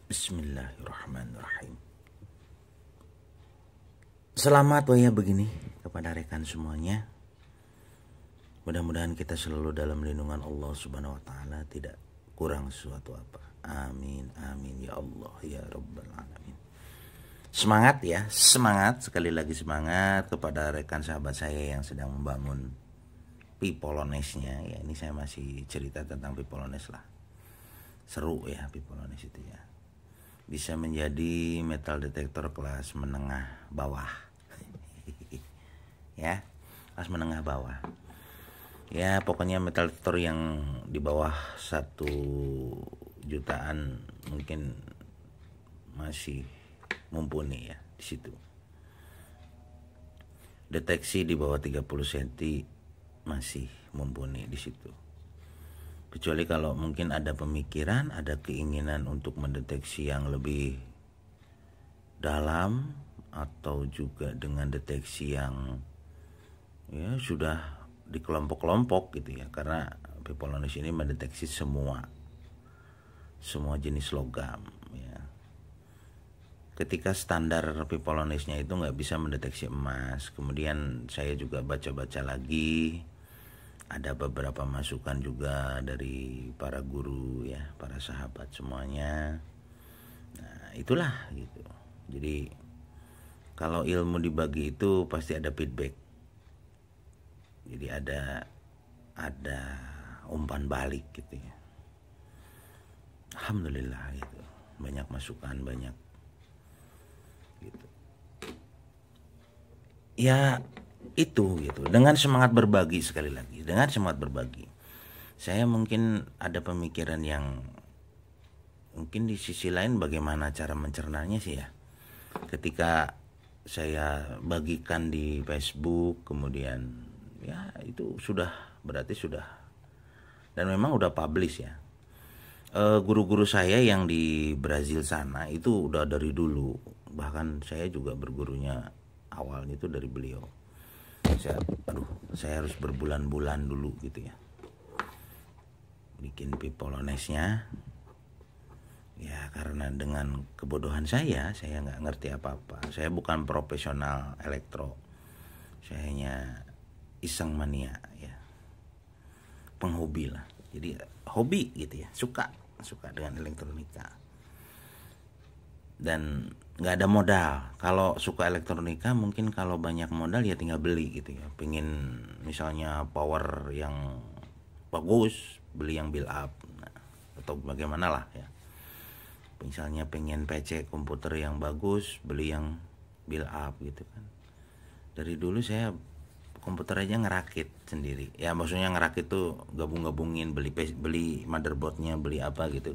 Bismillahirrahmanirrahim. Selamat waya begini kepada rekan semuanya. Mudah-mudahan kita selalu dalam lindungan Allah Subhanahu wa taala, tidak kurang sesuatu apa. Amin amin ya Allah ya rabbal alamin. Semangat ya, semangat, sekali lagi semangat kepada rekan sahabat saya yang sedang membangun Pipolonesnya. Ya, ini saya masih cerita tentang Pipolones lah. Seru ya Pipolones itu ya. Bisa menjadi metal detektor kelas menengah bawah. Ya, kelas menengah bawah. Ya, pokoknya metal detektor yang di bawah 1 jutaan mungkin masih mumpuni ya di situ. Deteksi di bawah 30 cm masih mumpuni di situ. Kecuali kalau mungkin ada pemikiran, ada keinginan untuk mendeteksi yang lebih dalam, atau juga dengan deteksi yang ya sudah di kelompok-kelompok gitu ya. Karena Pipolones ini mendeteksi semua jenis logam ya. Ketika standar Pipolonesnya itu nggak bisa mendeteksi emas, kemudian saya juga baca-baca lagi. Ada beberapa masukan juga dari para guru ya, para sahabat semuanya. Nah, itulah gitu. Jadi kalau ilmu dibagi itu pasti ada feedback. Jadi ada umpan balik gitu ya. Alhamdulillah gitu. Banyak masukan, banyak gitu. Ya itu gitu, dengan semangat berbagi, sekali lagi dengan semangat berbagi, saya mungkin ada pemikiran yang mungkin di sisi lain bagaimana cara mencernanya sih ya. Ketika saya bagikan di Facebook, kemudian ya itu berarti sudah, dan memang udah publish ya. Guru-guru saya yang di Brazil sana itu udah dari dulu, bahkan saya juga bergurunya awalnya itu dari beliau. Saya harus berbulan-bulan dulu gitu ya bikin Pipolonesnya ya, karena dengan kebodohan saya nggak ngerti apa-apa. Saya bukan profesional elektro, saya hanya iseng mania ya, penghobi lah. Jadi hobi gitu ya, suka dengan elektronika. Dan nggak ada modal. Kalau suka elektronika mungkin kalau banyak modal ya tinggal beli gitu ya. Pengen misalnya power yang bagus, beli yang build up, nah, atau bagaimana lah ya. Misalnya pengen PC komputer yang bagus, beli yang build up gitu kan. Dari dulu saya komputer aja ngerakit sendiri. Ya maksudnya ngerakit tuh gabung-gabungin, beli motherboardnya, beli apa gitu.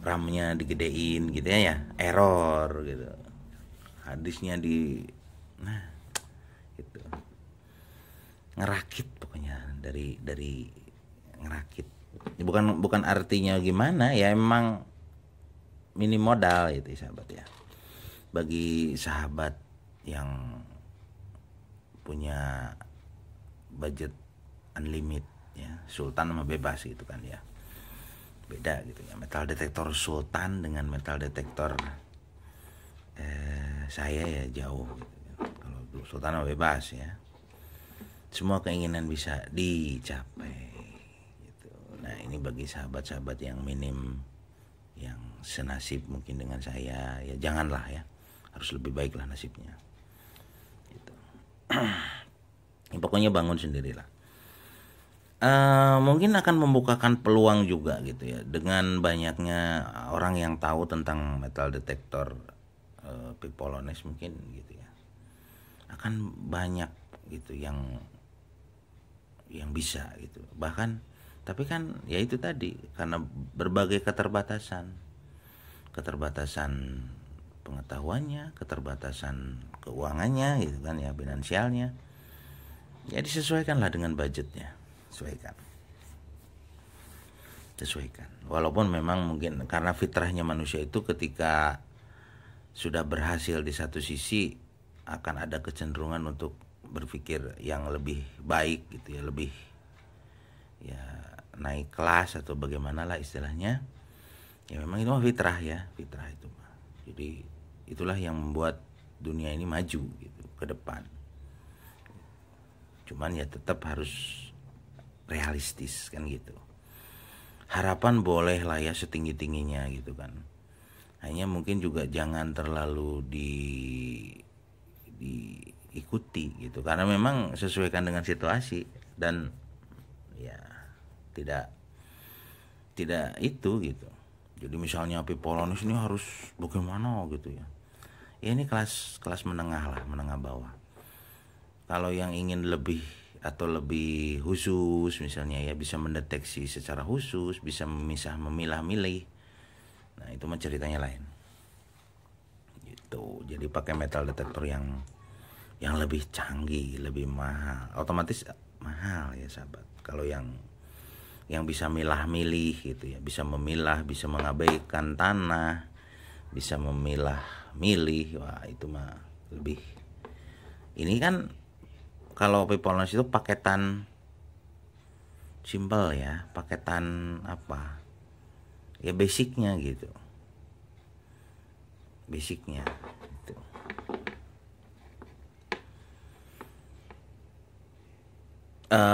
RAM-nya digedein gitu ya, error gitu. Hadisnya gitu. Ngerakit pokoknya dari ngerakit. Bukan artinya gimana ya, emang minim modal itu sahabat ya. Bagi sahabat yang punya budget unlimited ya, sultan sama bebas gitu kan ya. Beda gitu ya, metal detektor sultan dengan metal detektor saya ya jauh gitu. Kalau sultan bebas ya, semua keinginan bisa dicapai gitu. Nah ini bagi sahabat-sahabat yang minim, yang senasib mungkin dengan saya, ya janganlah ya, harus lebih baik lah nasibnya gitu. Pokoknya bangun sendirilah. Mungkin akan membukakan peluang juga gitu ya, dengan banyaknya orang yang tahu tentang metal detektor Pipolones mungkin gitu ya, akan banyak gitu yang bisa gitu. Bahkan tapi kan ya itu tadi, karena berbagai keterbatasan pengetahuannya, keterbatasan keuangannya gitu kan ya, finansialnya, ya disesuaikanlah dengan budgetnya. Sesuaikan. Walaupun memang mungkin karena fitrahnya manusia itu ketika sudah berhasil di satu sisi akan ada kecenderungan untuk berpikir yang lebih baik gitu ya, lebih ya naik kelas atau bagaimana lah istilahnya. Ya memang itu mah fitrah ya, fitrah itu mah. Jadi itulah yang membuat dunia ini maju gitu ke depan. Cuman ya tetap harus realistis kan gitu. Harapan boleh lah ya setinggi-tingginya gitu kan. Hanya mungkin juga jangan terlalu diikuti gitu, karena memang sesuaikan dengan situasi dan ya tidak tidak itu gitu. Jadi misalnya Polonis ini harus bagaimana gitu ya. Ya ini kelas menengah lah, menengah bawah. Kalau yang ingin lebih atau lebih khusus misalnya ya, bisa mendeteksi secara khusus, bisa memilah-milih. Nah, itu mah ceritanya lain. Gitu. Jadi pakai metal detektor yang lebih canggih, lebih mahal. Otomatis mahal ya, sahabat. Kalau yang bisa milah-milih gitu ya, bisa memilah, bisa mengabaikan tanah, bisa memilah-milih, wah itu mah lebih. Ini kan kalau Polonis itu paketan simple ya, paketan apa ya, basicnya gitu, basicnya gitu.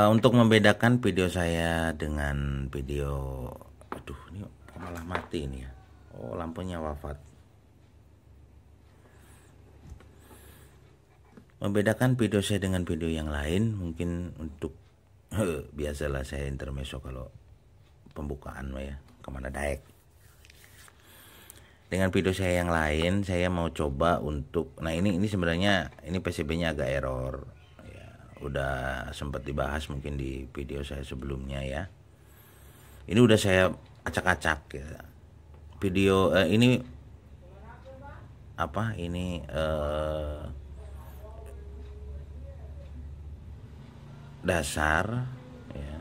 Untuk membedakan video saya dengan video, aduh ini malah mati ini ya, oh lampunya wafat. Membedakan video saya dengan video yang lain mungkin untuk biasalah saya intermezzo kalau pembukaan ya, kemana daek. Dengan video saya yang lain saya mau coba untuk, nah ini sebenarnya ini PCB-nya agak error ya, udah sempat dibahas mungkin di video saya sebelumnya ya. Ini udah saya acak-acak ya. Video ini apa ini dasar ya.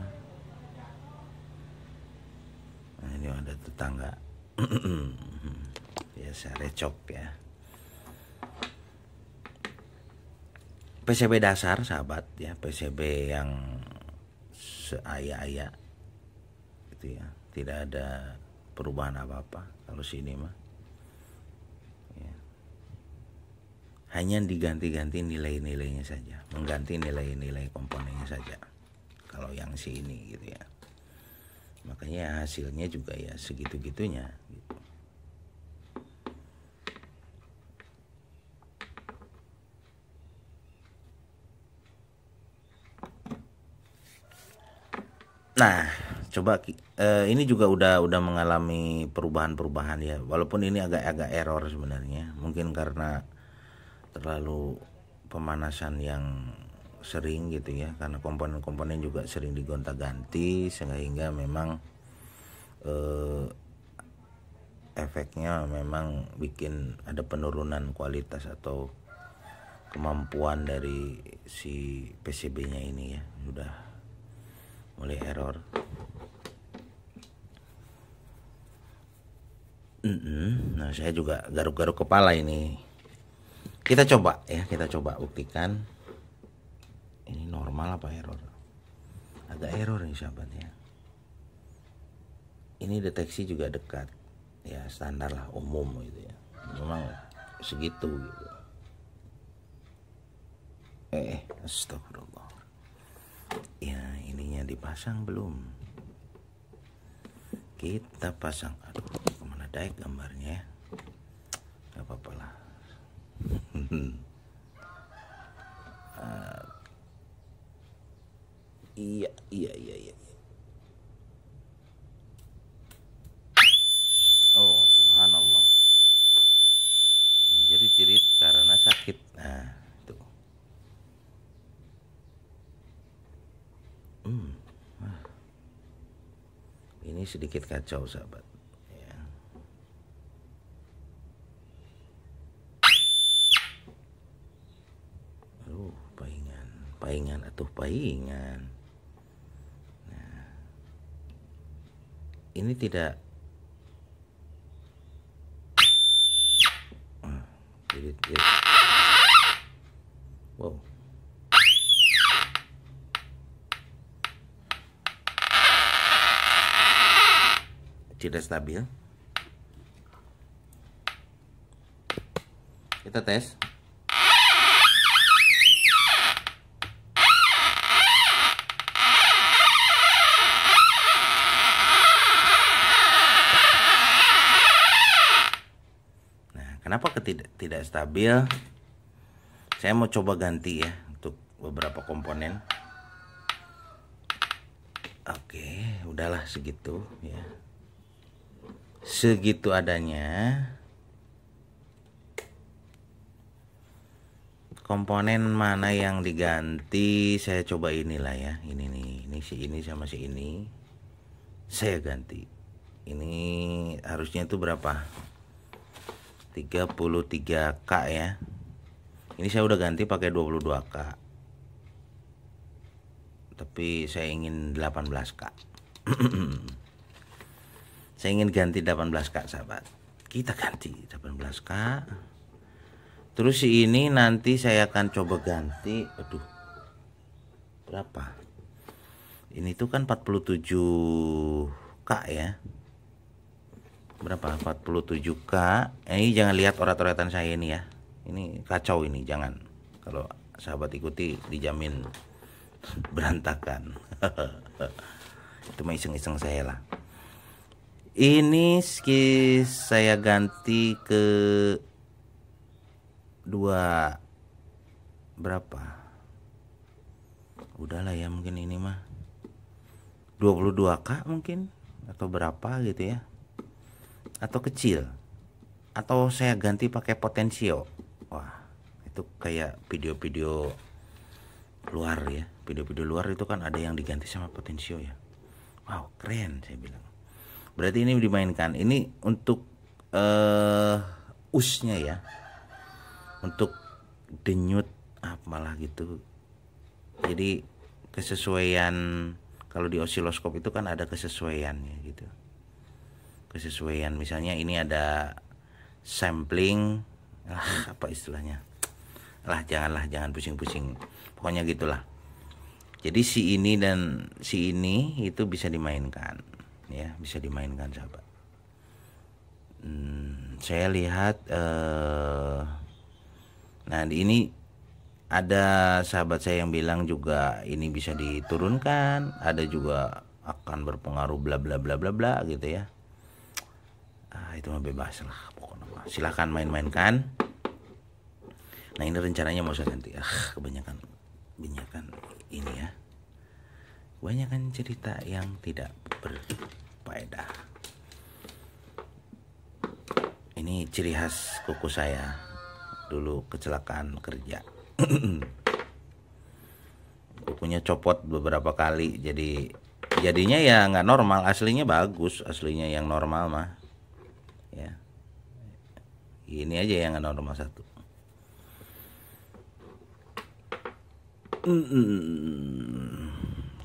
Nah, ini ada tetangga biasa recok ya. PCB dasar sahabat ya, PCB yang seaya-aya gitu ya, tidak ada perubahan apa-apa kalau sini mah ya. Hanya diganti-ganti nilai-nilainya saja, mengganti nilai-nilai komponennya saja kalau yang sini gitu ya. Makanya hasilnya juga ya segitu-gitunya gitu. Nah, coba ini juga udah mengalami perubahan-perubahan ya. Walaupun ini agak error sebenarnya. Mungkin karena terlalu pemanasan yang sering gitu ya. Karena komponen-komponen juga sering digonta-ganti sehingga memang efeknya memang bikin ada penurunan kualitas atau kemampuan dari si PCB-nya ini ya. Udah mulai error. Nah saya juga garuk-garuk kepala ini. Kita coba ya, kita coba buktikan ini normal apa error. Agak error nih sahabat ya. Ini deteksi juga dekat ya, standar lah, umum gitu ya, memang segitu gitu. Astagfirullah. Ya ininya dipasang belum? Kita pasang. Aduh, kemana daek gambarnya ya? Gak apa-apa lah. Iya. Oh subhanallah, menjerit-jerit karena sakit. Nah itu. Ini sedikit kacau sahabat ya. Paingan atau paingan. Nah, ini tidak jerit. Wow. Tidak stabil. Kita tes. Nah, kenapa tidak stabil? Saya mau coba ganti ya untuk beberapa komponen. Oke, udahlah segitu ya. Segitu adanya. Komponen mana yang diganti, saya coba inilah ya. Ini nih, ini si ini sama si ini. Saya ganti. Ini harusnya itu berapa? 33K ya. Ini saya udah ganti pakai 22K. Tapi saya ingin 18K. Saya ingin ganti 18K, sahabat. Kita ganti 18K. Terus si ini nanti saya akan coba ganti. Aduh, berapa? Ini tuh kan 47K ya. Berapa? 47K. Ini jangan lihat orat-oratan saya ini ya. Ini kacau ini, jangan. Kalau sahabat ikuti dijamin berantakan. Itu mah iseng-iseng saya lah. Ini saya ganti ke 2 berapa? Udahlah ya, mungkin ini mah 22K mungkin, atau berapa gitu ya. Atau kecil. Atau saya ganti pakai potensio. Wah, itu kayak video-video luar ya. Video-video luar itu kan ada yang diganti sama potensio ya. Wow, keren saya bilang. Berarti ini dimainkan. Ini untuk usnya ya. Untuk denyut malah gitu. Jadi kesesuaian, kalau di osiloskop itu kan ada kesesuaiannya gitu. Kesesuaian, misalnya ini ada sampling, apa istilahnya? Jangan pusing-pusing. Pokoknya gitulah. Jadi si ini dan si ini itu bisa dimainkan ya, bisa dimainkan sahabat. Saya lihat nah ini ada sahabat saya yang bilang juga ini bisa diturunkan, ada juga akan berpengaruh bla bla bla bla bla gitu ya. Itu mah bebas lah pokoknya. Silahkan main-mainkan. Nah ini rencananya mau saya ganti. Kebanyakan ini ya. Kebanyakan cerita yang tidak berfaedah. Ini ciri khas kuku saya. Dulu kecelakaan kerja. Kukunya copot beberapa kali, jadinya ya nggak normal. Aslinya bagus, aslinya yang normal mah ya. Ini aja yang nggak normal satu.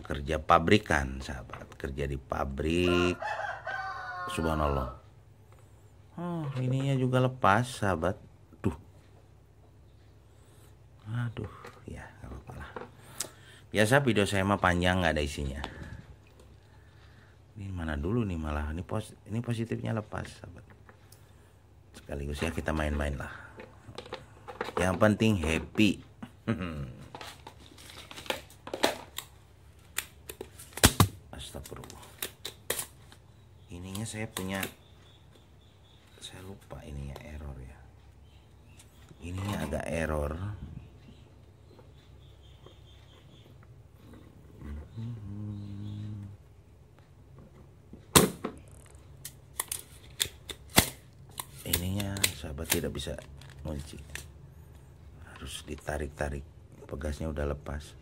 Kerja pabrikan sahabat, kerja di pabrik. Subhanallah. Ininya juga lepas sahabat. Aduh, ya gak apa-apa lah. Biasa video saya mah panjang, nggak ada isinya. Ini mana dulu nih, malah ini positifnya lepas sahabat. Sekaligus ya kita main-main lah. Yang penting happy. Astagfirullah. Ininya saya lupa ininya error ya. Ininya agak error. Ininya sahabat tidak bisa kunci, harus ditarik-tarik, pegasnya udah lepas.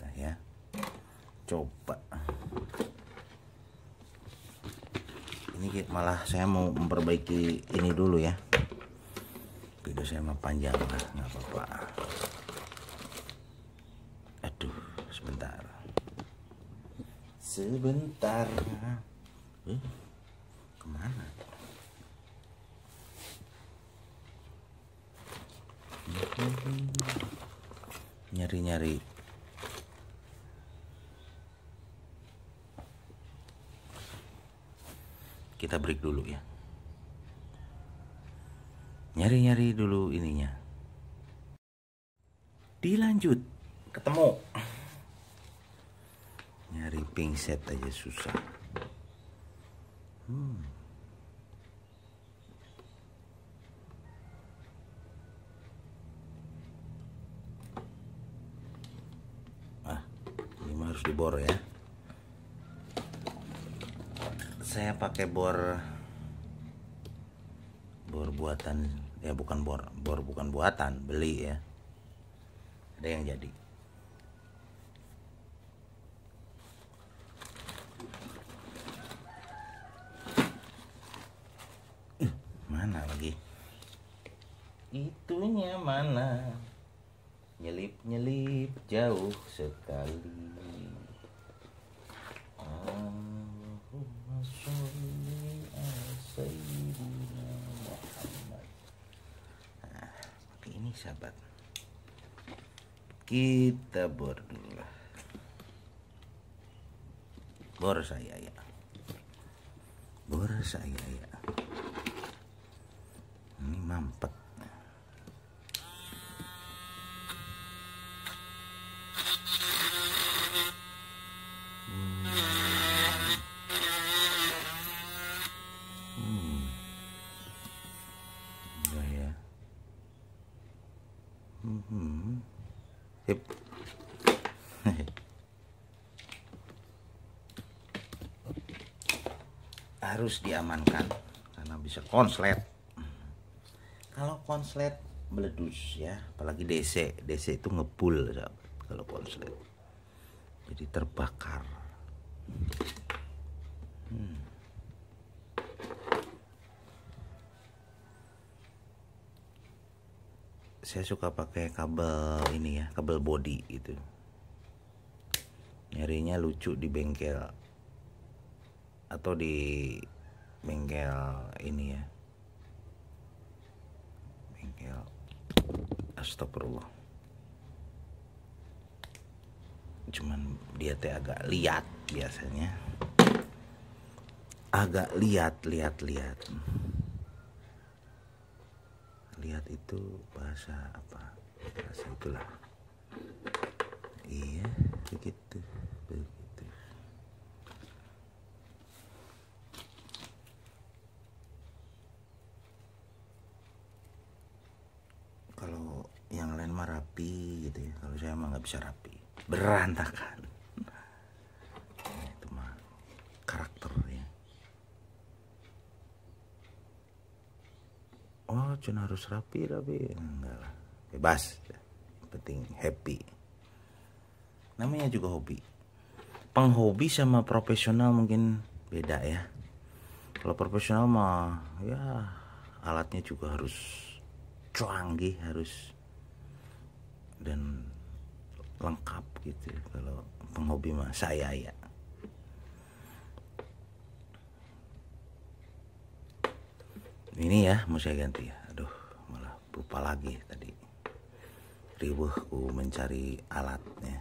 Nah ya, coba ini malah saya mau memperbaiki ini dulu ya. Video saya mah panjang lah, nggak apa-apa. Aduh, sebentar. Kemana? Nyari-nyari. Kita break dulu ya. Nyari-nyari dulu ininya. Dilanjut. Ketemu. Nyari pingset aja susah. Ini mah harus dibor ya. Saya pakai bor buatan ya, bukan bor bukan buatan, beli ya. Ada yang jadi. Mana lagi? Itunya mana? Nyelip jauh sekali. Allahumma sholli ala sayyidina Muhammad. Nah, pakai ini sahabat. Kita bor dulu lah. Bor saya ya. Bor saya ya. Ini mampet. Enggak ya. Hip. Harus diamankan karena bisa konslet. Kalau konslet meledus ya, apalagi DC itu ngebul kalau konslet. Jadi terbakar. Saya suka pakai kabel ini ya, kabel body itu. Nyarinya lucu di bengkel atau di bengkel ini ya. Bengkel astagfirullah. Cuman dia teh agak liat biasanya. Agak liat. Lihat itu bahasa apa? Bahasa itulah. Iya, begitu. Kalau yang lain mah rapi gitu ya. Kalau saya mah nggak bisa rapi. Berantakan. Nah, itu mah karakternya. Oh, cuma harus rapi enggak lah, bebas, yang penting happy. Namanya juga hobi. Penghobi sama profesional mungkin beda ya. Kalau profesional mah ya alatnya juga harus canggih, harus dan lengkap gitu. Kalau penghobi mah saya ya. Ini ya mau saya ganti ya. Aduh, malah lupa lagi tadi. Riweuh ku mencari alatnya.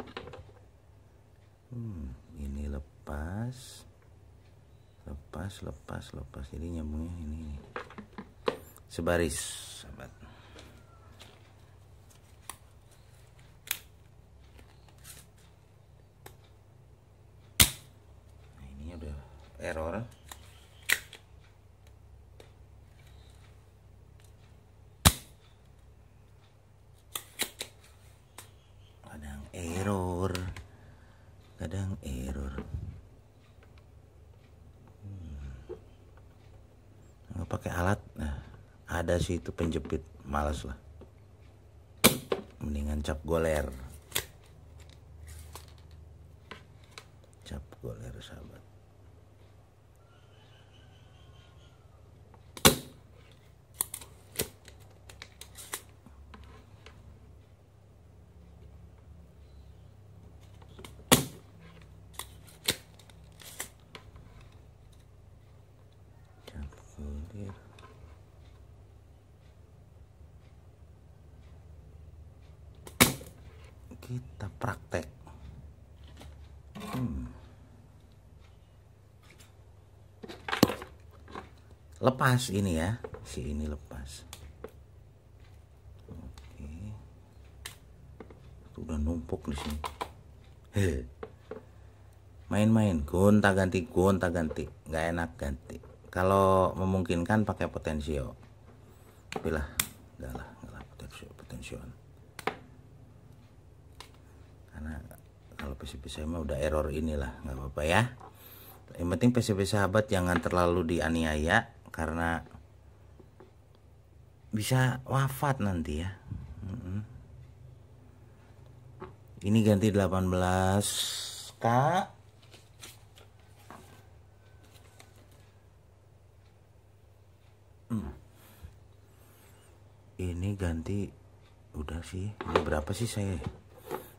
Ini lepas. Jadi nyambungnya ini. Sebaris, sahabat. Nah, ini udah error. Kadang error. Nggak pakai alat, nah ada sih itu penjepit, malas lah. Mendingan cap goler. Cap goler sahabat. Kita praktek. lepas ini ya, si ini lepas. Oke, itu udah numpuk di sini. Main-main gonta ganti, nggak enak ganti. Kalau memungkinkan pakai potensio, tapi lah enggak lah potension. Karena kalau PCB saya mah udah error inilah, nggak apa-apa ya. Yang penting PCB sahabat jangan terlalu dianiaya, karena bisa wafat nanti ya. Ini ganti 18 Kak. Ini ganti udah sih. Ini berapa sih saya?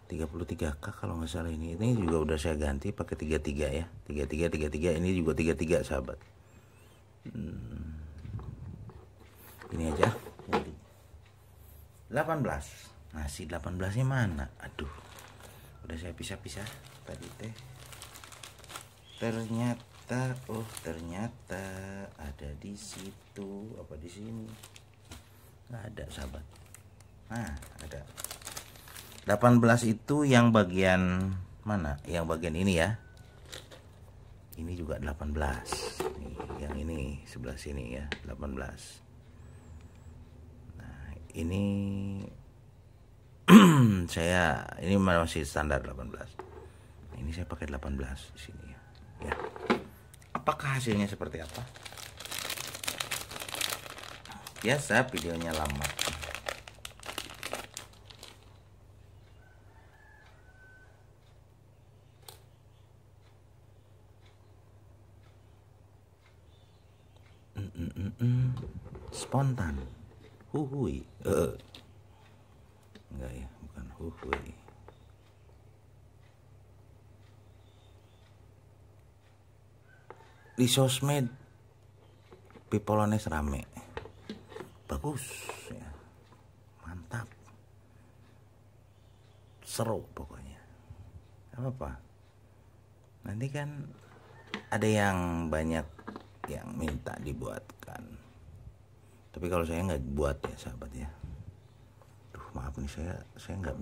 33K kalau nggak salah ini. Ini juga udah saya ganti pakai 33 ya. 33 ini juga 33 sahabat. Ini aja. 18. Nah, si 18-nya mana? Aduh. Udah saya pisah-pisah tadi teh. Ternyata ada di situ, apa di sini? Nggak ada sahabat. Nah, ada 18 itu yang bagian mana? Yang bagian ini ya. Ini juga 18. Nih, yang ini sebelah sini ya, 18. Nah, ini ini masih standar 18. Ini saya pakai 18 di sini ya. Ya. Apakah hasilnya seperti apa? Biasa videonya lama. Spontan. Huhui. Enggak ya, bukan huhui. Di sosmed Pipolones rame. Bagus ya. Mantap. Seru pokoknya. Apa? Nanti kan ada yang banyak yang minta dibuatkan. Tapi kalau saya nggak buat ya sahabat ya. Duh, maaf nih saya nggak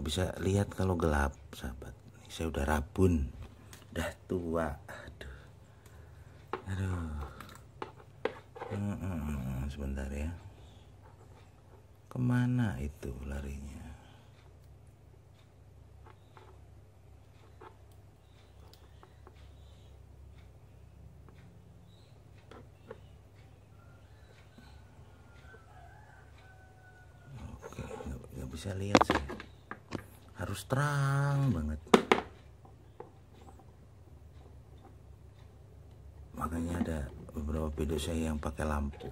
bisa lihat kalau gelap sahabat. Saya udah rabun, udah tua. Aduh. Sebentar ya. Kemana itu larinya? Oke, nggak bisa lihat saya. Harus terang banget. Makanya ada beberapa video saya yang pakai lampu.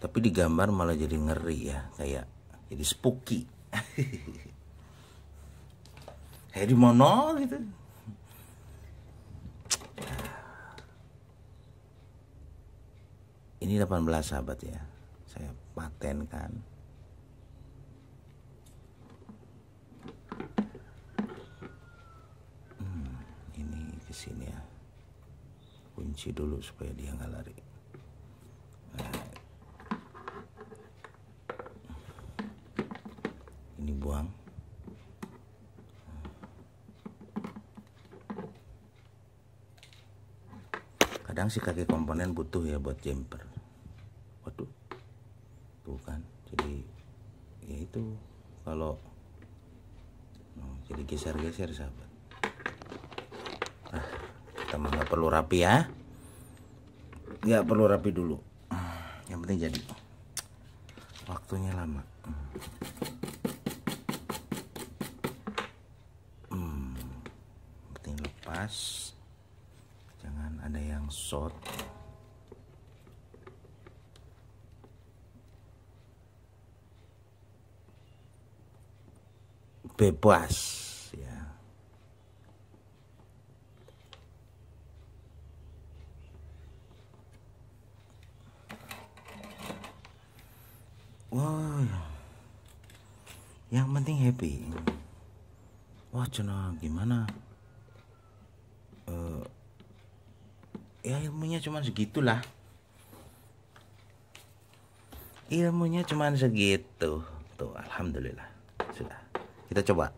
Tapi di gambar malah jadi ngeri ya, kayak jadi spooky. Kayak di mono gitu. Ini 18 sahabat ya. Saya patenkan. Ini ke sini ya. Kunci dulu supaya dia nggak lari. Nah, ini buang. Kadang si kaki komponen butuh ya buat jumper. Waduh, tuh kan. Jadi ya itu kalau jadi geser-geser sahabat. Kita nggak perlu rapi ya. Nggak perlu rapi dulu. Yang penting jadi. Waktunya lama. Penting lepas. Jangan ada yang short. Bebas ya. Wah, yang penting happy. Wah, cina gimana? Ya ilmunya cuma segitulah. Ilmunya cuma segitu. Tuh, alhamdulillah. Sudah. Kita coba.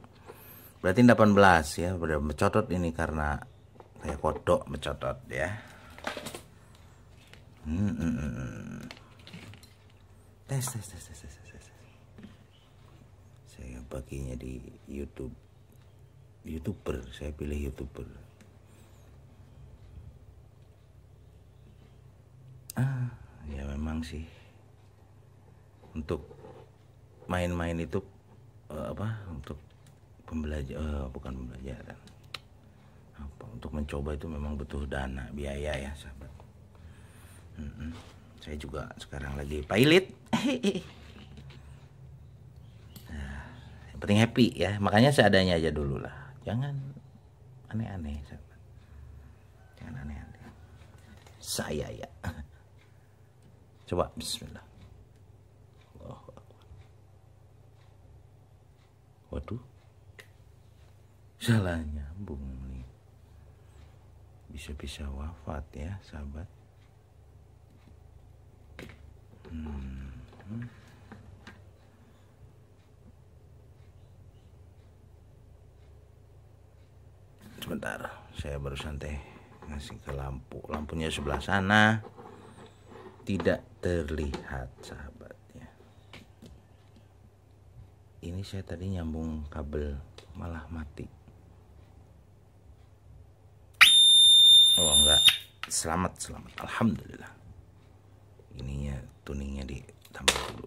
Berarti 18 ya. Udah mencotot ini karena kayak kodok mencotot ya. Tes. Saya baginya di YouTube. YouTuber, saya pilih YouTuber. Ya memang sih. Untuk main-main itu untuk bukan pembelajaran. Untuk mencoba itu memang butuh dana, biaya ya, sahabat. Saya juga sekarang lagi pilot. Nah, yang penting happy ya. Makanya seadanya aja dulu lah. Jangan aneh-aneh, sahabat. Jangan aneh-aneh. Saya ya. Coba bismillah. Waduh. Salah nyambung nih. Bisa-bisa wafat ya, sahabat. Sebentar, saya baru santai ngasih ke lampu. Lampunya sebelah sana. Tidak terlihat, sahabat ya. Ini saya tadi nyambung kabel malah mati. Oh enggak, selamat. Alhamdulillah. Ininya tuningnya ditambah dulu.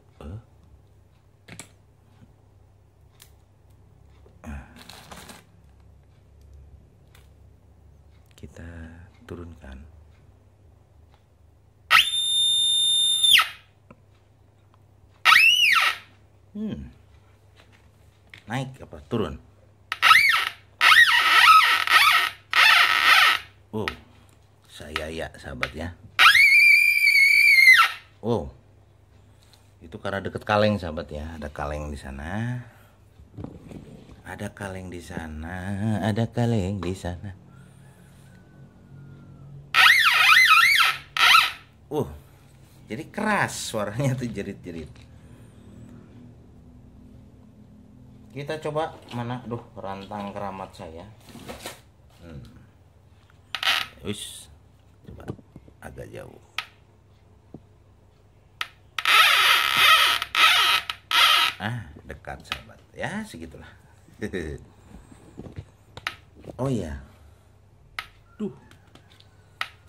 Kita turunkan. Naik apa turun? Oh, saya ya sahabat ya. Oh, itu karena deket kaleng sahabat ya. Ada kaleng di sana. Ada kaleng di sana. Ada kaleng di sana. Jadi keras suaranya tuh, jerit-jerit. Kita coba mana, rantang keramat saya. Wis, coba agak jauh. Dekat sahabat. Ya segitulah. Oh iya.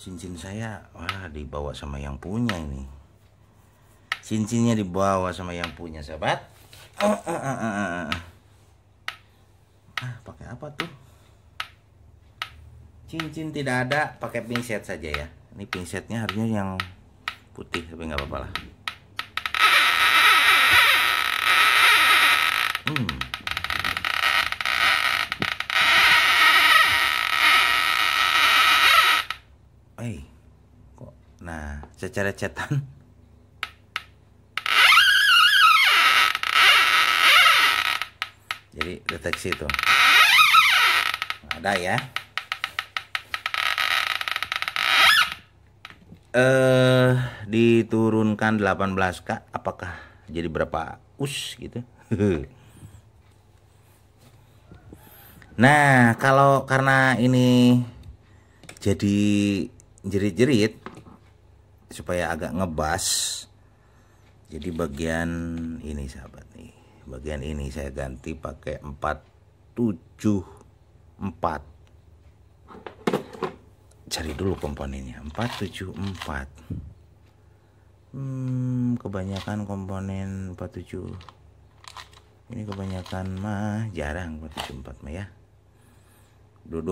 Cincin saya, dibawa sama yang punya ini. Cincinnya dibawa sama yang punya sahabat. Pakai apa tuh? Cincin tidak ada, pakai pinset saja ya. Ini pinsetnya harusnya yang putih, tapi nggak apa-apa lah. Kok, nah, secara cetan. Jadi deteksi itu ada ya. Diturunkan 18K, apakah jadi berapa us gitu? Nah, kalau karena ini jadi jerit-jerit supaya agak ngebas, jadi bagian ini sahabat nih, bagian ini saya ganti pakai 474. Cari dulu komponennya. 474. Kebanyakan komponen 47. Ini kebanyakan mah jarang 474 mah ya. 22.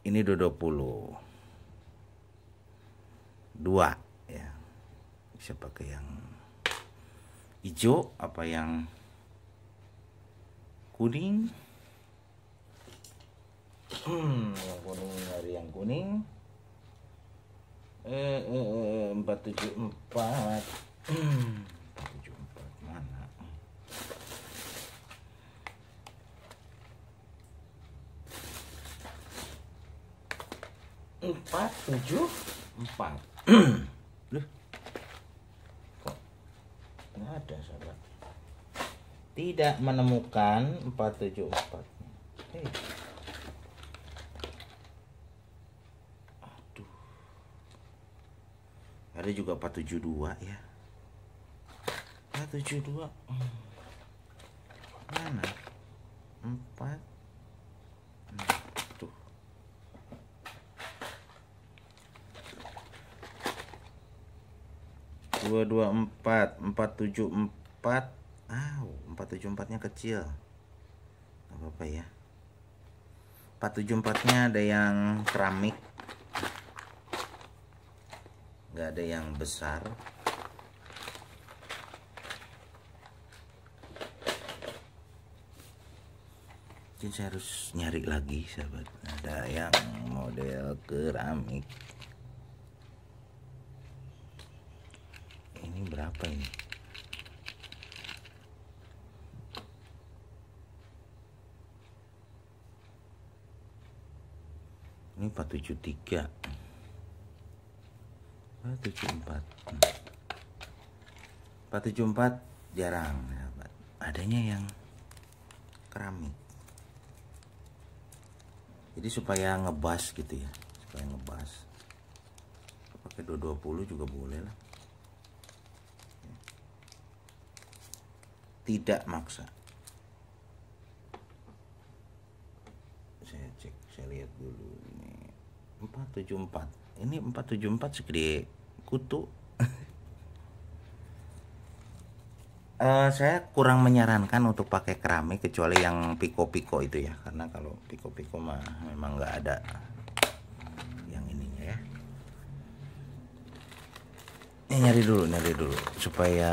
Ini 20. 2 ya. Bisa pakai yang hijau apa yang kuning? Yang kuning, dari yang kuning. 474. 474 mana? 474. Loh, kok nggak ada sahabat? Tidak menemukan 474. Aduh, ada juga 472 ya. 472 mana? 4 tuh. 224, 474. 474-nya kecil. Gak apa-apa ya. 474-nya ada yang keramik, nggak ada yang besar. Jadi saya harus nyari lagi sahabat. Ada yang model keramik. Ini berapa ini? Ini 473. 474. 474 jarang sahabat. Adanya yang keramik. Jadi supaya ngebas gitu ya. Supaya ngebas. Pakai 220 juga boleh lah. Tidak maksa. Saya cek, saya lihat dulu ini 474. Ini 474 segede kutu. Saya kurang menyarankan untuk pakai keramik kecuali yang piko-piko itu ya, karena kalau piko-piko mah memang nggak ada yang ininya ya. Ini nyari dulu supaya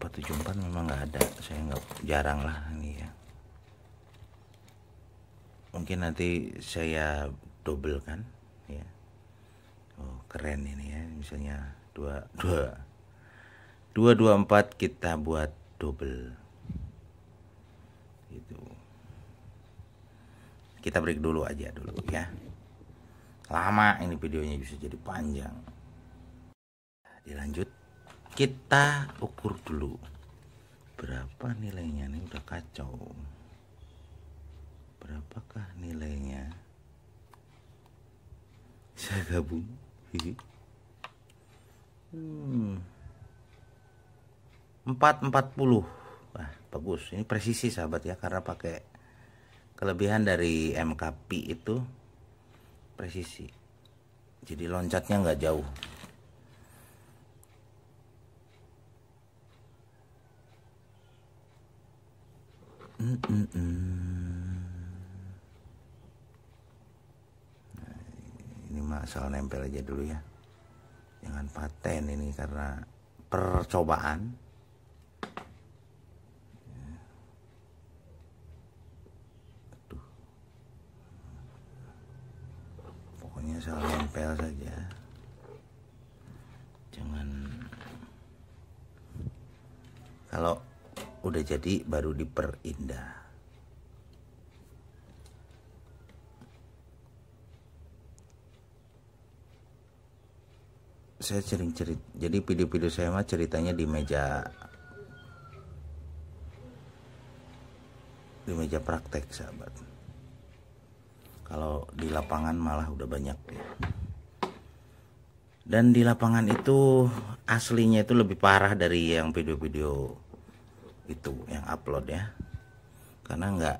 474 memang nggak ada, saya nggak, jarang lah ini ya. Mungkin nanti saya double kan ya. Oh keren ini ya, misalnya 224 kita buat double gitu. Kita break dulu aja dulu ya, lama ini videonya bisa jadi panjang. Dilanjut, kita ukur dulu berapa nilainya. Nih udah kacau. Berapakah nilainya? Saya gabung. 440. Wah, bagus. Ini presisi sahabat ya, karena pakai kelebihan dari MKP itu presisi. Jadi loncatnya nggak jauh. Nah, ini masalah nempel aja dulu ya. Jangan paten ini karena percobaan. Aduh. Pokoknya asal nempel saja. Jangan, kalau udah jadi baru diperindah. Saya sering cerita, jadi video-video saya mah ceritanya di meja praktek sahabat. Kalau di lapangan malah udah banyak ya. Dan di lapangan itu aslinya itu lebih parah dari yang video-video itu yang upload ya. Karena nggak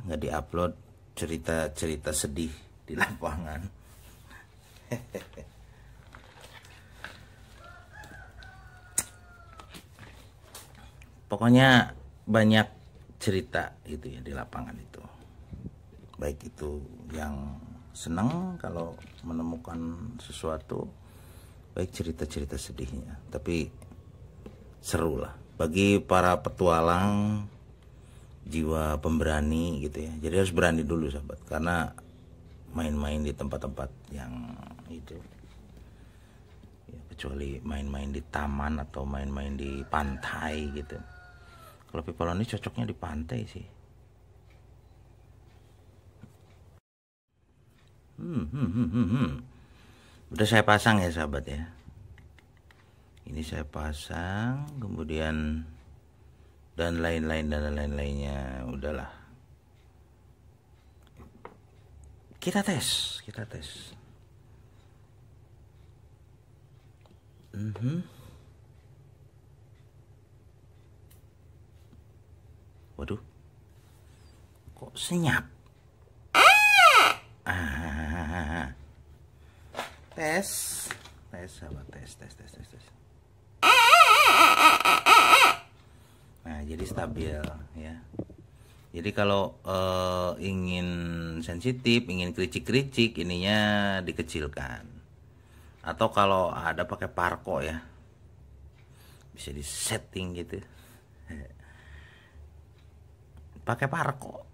diupload cerita-cerita sedih di lapangan. Pokoknya banyak cerita gitu ya di lapangan itu. Baik itu yang senang kalau menemukan sesuatu, baik cerita-cerita sedihnya. Tapi seru lah bagi para petualang, jiwa pemberani gitu ya. Jadi harus berani dulu sahabat, karena main-main di tempat-tempat yang itu ya, kecuali main-main di taman atau main-main di pantai gitu. Kalau people ini cocoknya di pantai sih. Udah saya pasang ya sahabat ya. Ini saya pasang, kemudian dan lain-lainnya. Udahlah. Kita tes. Waduh, kok senyap? Tes sahabat, tes. Nah, jadi stabil ya. Jadi kalau ingin sensitif, ingin kericik-kericik, ininya dikecilkan. Atau kalau ada pakai parko ya, bisa disetting gitu. Pakai parko.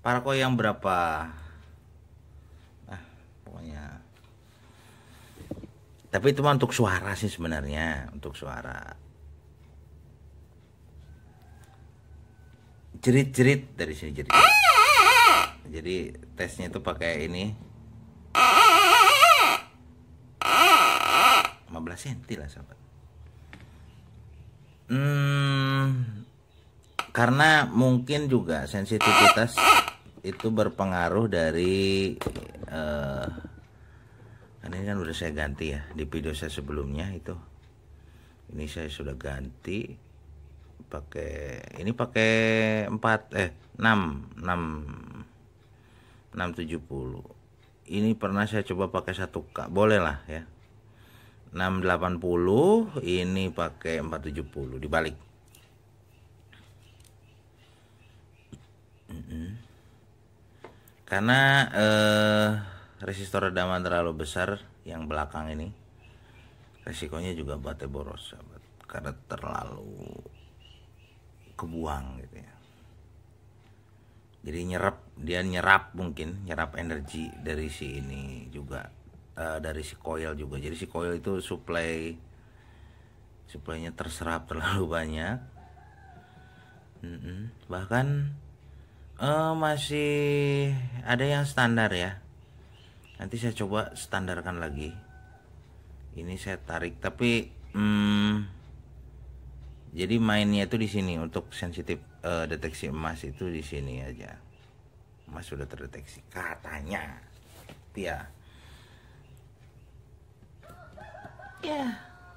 Parko yang berapa? Pokoknya. Tapi itu mah untuk suara sih sebenarnya, untuk suara. Jerit-jerit dari sini jerit. Jadi tesnya itu pakai ini. 15 cm lah sahabat. Karena mungkin juga sensitivitas itu berpengaruh dari ini kan udah saya ganti ya di video saya sebelumnya itu. Ini saya sudah ganti pakai 670. Ini pernah saya coba pakai 1K, boleh lah ya. 680, ini pakai 470 dibalik. Karena resistor redaman terlalu besar yang belakang ini, resikonya juga baterai boros sahabat, karena terlalu kebuang gitu ya. Jadi dia nyerap energi dari si ini juga, dari si coil juga. Jadi si coil itu supply-nya terserap terlalu banyak. Bahkan masih ada yang standar ya. Nanti saya coba standarkan lagi. Ini saya tarik, tapi jadi mainnya itu di sini untuk sensitif deteksi emas itu di sini aja. Emas sudah terdeteksi katanya. Ya.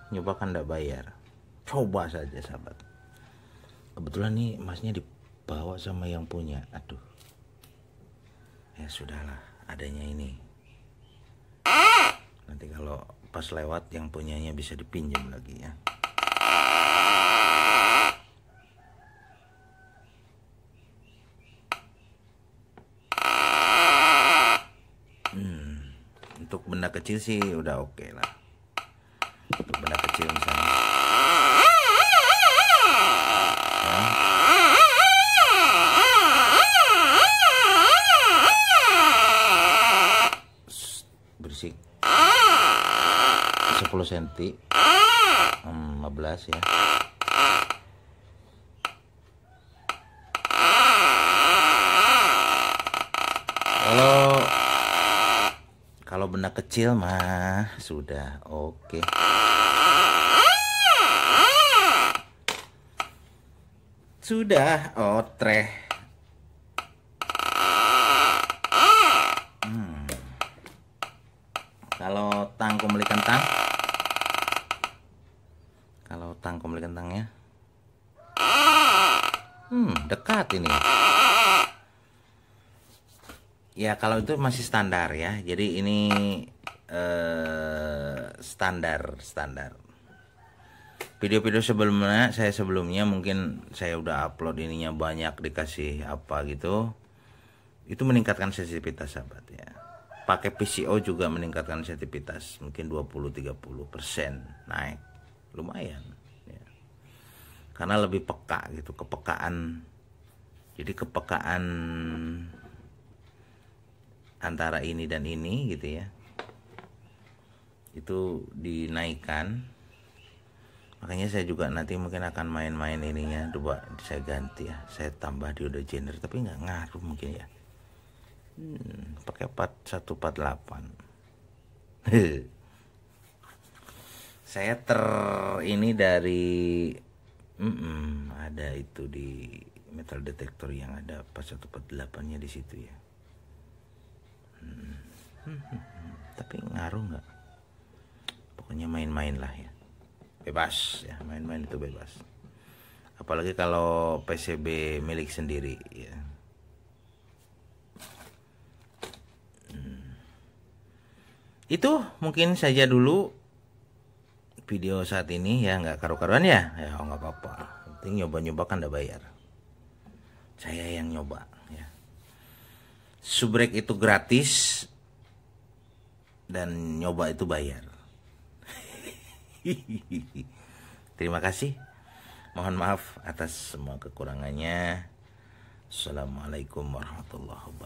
Nyoba kan enggak bayar. Coba saja sahabat. Kebetulan nih emasnya dibawa sama yang punya. Aduh. Ya sudahlah, adanya ini. Nanti kalau pas lewat yang punyanya bisa dipinjam lagi ya. Untuk benda kecil sih udah oke lah. Untuk benda kecil misalnya. Berisik 10 cm 15 ya. Kalau benda kecil mah sudah oke. Sudah otreh. Kalau tang kumeli kentang. Kalau tang kumeli kentangnya. Dekat ini. Ya kalau itu masih standar ya. Jadi ini standar. Video-video sebelumnya mungkin saya udah upload ininya banyak dikasih apa gitu. Itu meningkatkan sensitivitas sahabat ya. Pakai PCO juga meningkatkan sensitivitas mungkin 20-30% naik. Lumayan ya. Karena lebih peka gitu, kepekaan. Jadi kepekaan antara ini dan ini gitu ya, itu dinaikkan. Makanya saya juga nanti mungkin akan main-main ininya, coba saya ganti ya, saya tambah diode jener, tapi nggak ngaruh mungkin ya. Pakai 148. Saya ini dari ada itu di metal detector yang ada 148-nya di situ ya. Tapi ngaruh nggak? Pokoknya main-main lah ya. Bebas ya, main-main itu bebas. Apalagi kalau PCB milik sendiri ya. Itu mungkin saja dulu video saat ini ya, nggak karu-karuan ya. Ya nggak apa-apa. Penting nyoba-nyoba kan udah bayar. Saya yang nyoba ya. Subrek itu gratis dan nyoba itu bayar. Terima kasih. Mohon maaf atas semua kekurangannya. Assalamualaikum warahmatullahi wabarakatuh.